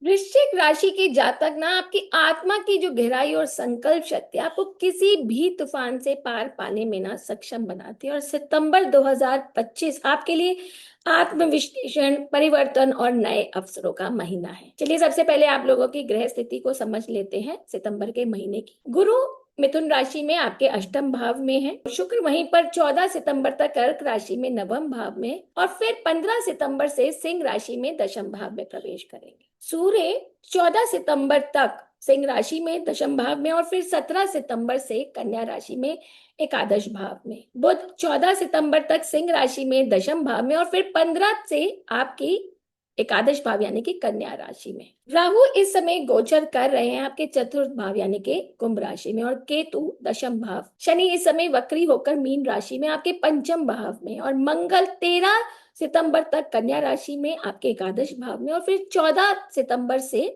वृश्चिक राशि के जातक ना, आपकी आत्मा की जो गहराई और संकल्प शक्ति आपको किसी भी तूफान से पार पाने में ना सक्षम बनाती है। और सितंबर 2025 आपके लिए आत्मविश्लेषण, परिवर्तन और नए अवसरों का महीना है। चलिए सबसे पहले आप लोगों की ग्रह स्थिति को समझ लेते हैं सितंबर के महीने की। गुरु मिथुन राशि में आपके अष्टम भाव में है। शुक्र वहीं पर 14 सितंबर तक कर्क राशि में नवम भाव में, और फिर 15 सितंबर से सिंह राशि में दशम भाव में प्रवेश करेंगे। सूर्य 14 सितंबर तक सिंह राशि में दशम भाव में, और फिर 17 सितंबर से कन्या राशि में एकादश भाव में। बुध 14 सितंबर तक सिंह राशि में दशम भाव में, और फिर 15 से आपकी एकादश भाव यानी कि कन्या राशि में। राहु इस समय गोचर कर रहे हैं आपके चतुर्थ भाव यानी कि कुंभ राशि में, और केतु दशम भाव। शनि इस समय वक्री होकर मीन राशि में आपके पंचम भाव में, और मंगल 13 सितंबर तक कन्या राशि में आपके एकादश भाव में, और फिर 14 सितंबर से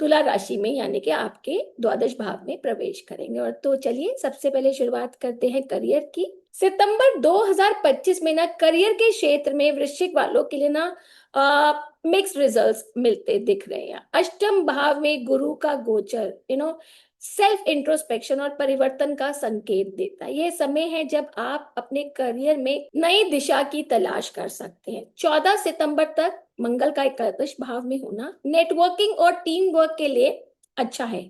तुला राशि में यानी कि आपके द्वादश भाव में प्रवेश करेंगे। और तो चलिए सबसे पहले शुरुआत करते हैं करियर की। सितंबर 2025 में ना करियर के क्षेत्र में वृश्चिक वालों के लिए ना मिक्स्ड रिजल्ट्स मिलते दिख रहे हैं। अष्टम भाव में गुरु का गोचर सेल्फ इंट्रोस्पेक्शन और परिवर्तन का संकेत देता है। यह समय है जब आप अपने करियर में नई दिशा की तलाश कर सकते हैं। 14 सितंबर तक मंगल का एकादश भाव में होना नेटवर्किंग और टीम वर्क के लिए अच्छा है।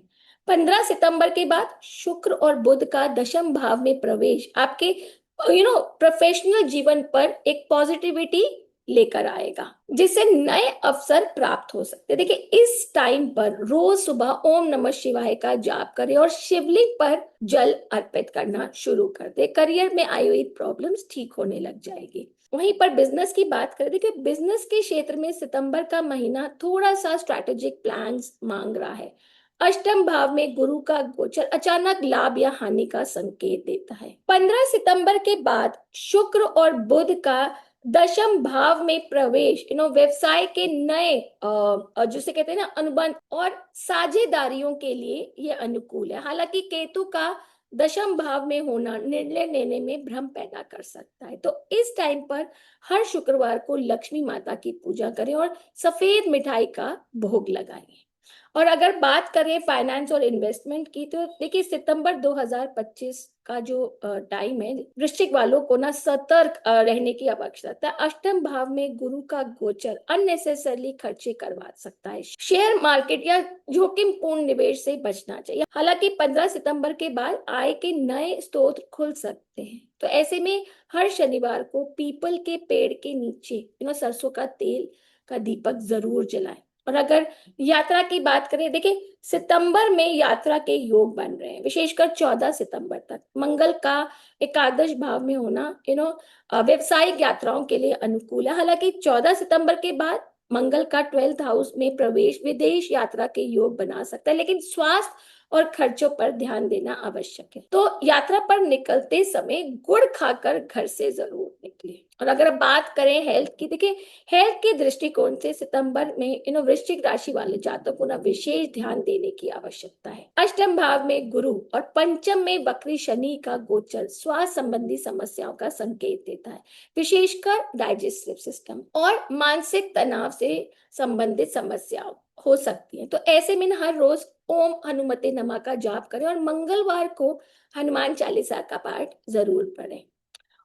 15 सितंबर के बाद शुक्र और बुध का दशम भाव में प्रवेश आपके प्रोफेशनल जीवन पर एक पॉजिटिविटी लेकर आएगा, जिससे नए अवसर प्राप्त हो सकते हैं। देखिए इस टाइम पर रोज सुबह ओम नमः शिवाय का जाप करें और शिवलिंग पर जल अर्पित करना शुरू कर दे। करियर में आई हुई प्रॉब्लम्स ठीक होने लग जाएगी। वहीं पर बिजनेस की बात करें, देखिए बिजनेस के क्षेत्र में सितंबर का महीना थोड़ा सा स्ट्रैटेजिक प्लान्स मांग रहा है। अष्टम भाव में गुरु का गोचर अचानक लाभ या हानि का संकेत देता है। 15 सितंबर के बाद शुक्र और बुध का दशम भाव में प्रवेश व्यवसाय के नए जिसे कहते हैं ना अनुबंध और साझेदारियों के लिए ये अनुकूल है। हालांकि केतु का दशम भाव में होना निर्णय लेने में भ्रम पैदा कर सकता है। तो इस टाइम पर हर शुक्रवार को लक्ष्मी माता की पूजा करें और सफेद मिठाई का भोग लगाएं। और अगर बात करें फाइनेंस और इन्वेस्टमेंट की, तो देखिए सितंबर 2025 का जो टाइम है वृश्चिक वालों को ना सतर्क रहने की आवश्यकता है। अष्टम भाव में गुरु का गोचर अननेसेसरली खर्चे करवा सकता है। शेयर मार्केट या जोखिम पूर्ण निवेश से बचना चाहिए। हालांकि 15 सितंबर के बाद आय के नए स्रोत खुल सकते हैं। तो ऐसे में हर शनिवार को पीपल के पेड़ के नीचे सरसों का तेल का दीपक जरूर जलाएं। और अगर यात्रा की बात करें, देखिए सितंबर में यात्रा के योग बन रहे हैं, विशेषकर 14 सितंबर तक। मंगल का एकादश भाव में होना व्यवसायिक यात्राओं के लिए अनुकूल है। हालांकि 14 सितंबर के बाद मंगल का 12th हाउस में प्रवेश विदेश यात्रा के योग बना सकता है, लेकिन स्वास्थ्य और खर्चों पर ध्यान देना आवश्यक है। तो यात्रा पर निकलते समय गुड़ खाकर घर से जरूर निकले। और अगर बात करें हेल्थ की, देखिए हेल्थ के दृष्टिकोण से सितंबर में वृश्चिक राशि वाले जातकों को ना विशेष ध्यान देने की आवश्यकता है। अष्टम भाव में गुरु और पंचम में वक्री शनि का गोचर स्वास्थ्य संबंधी समस्याओं का संकेत देता है, विशेषकर डाइजेस्टिव सिस्टम और मानसिक तनाव से संबंधित समस्याओं हो सकती है। तो ऐसे में हर रोज ओम हनुमते नमः का जाप करें और मंगलवार को हनुमान चालीसा का पाठ जरूर पढ़ें।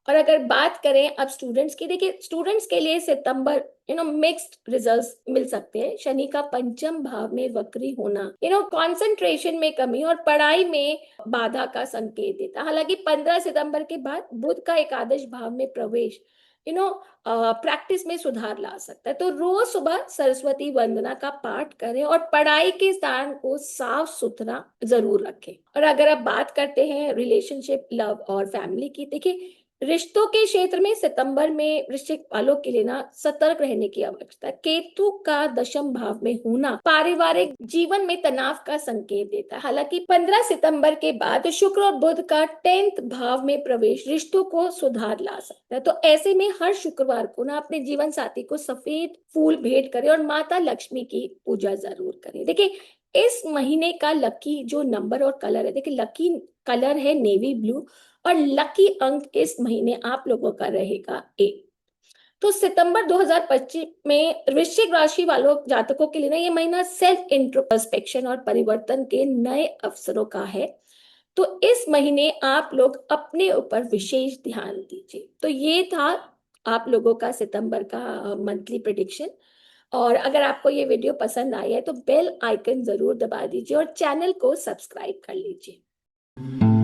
और अगर बात करें अब स्टूडेंट्स की, देखिए स्टूडेंट्स के लिए सितंबर मिक्स्ड रिजल्ट्स मिल सकते हैं। शनि का पंचम भाव में वक्री होना कंसंट्रेशन में कमी और पढ़ाई में बाधा का संकेत देता है। हालांकि 15 सितंबर के बाद बुध का एकादश भाव में प्रवेश प्रैक्टिस में सुधार ला सकता है। तो रोज सुबह सरस्वती वंदना का पाठ करें और पढ़ाई के स्थान को साफ सुथरा जरूर रखें। और अगर आप बात करते हैं रिलेशनशिप, लव और फैमिली की, देखिए रिश्तों के क्षेत्र में सितंबर में वृश्चिक वालों के लिए ना सतर्क रहने की आवश्यकता है। केतु का दशम भाव में होना पारिवारिक जीवन में तनाव का संकेत देता है। हालांकि 15 सितंबर के बाद शुक्र और बुध का 10th भाव में प्रवेश रिश्तों को सुधार ला सकता है। तो ऐसे में हर शुक्रवार को ना अपने जीवन साथी को सफेद फूल भेंट करें और माता लक्ष्मी की पूजा जरूर करें। देखिए इस महीने का लकी जो नंबर और कलर है, देखिए लकी कलर है नेवी ब्लू और लकी अंक इस महीने आप लोगों का रहेगा 1। तो सितंबर 2025 में वृश्चिक राशि वालों जातकों के लिए ना ये महीना सेल्फ इंट्रोस्पेक्शन और परिवर्तन के नए अवसरों का है। तो इस महीने आप लोग अपने ऊपर विशेष ध्यान दीजिए। तो ये था आप लोगों का सितंबर का मंथली प्रिडिक्शन। और अगर आपको ये वीडियो पसंद आई है तो बेल आइकन जरूर दबा दीजिए और चैनल को सब्सक्राइब कर लीजिए।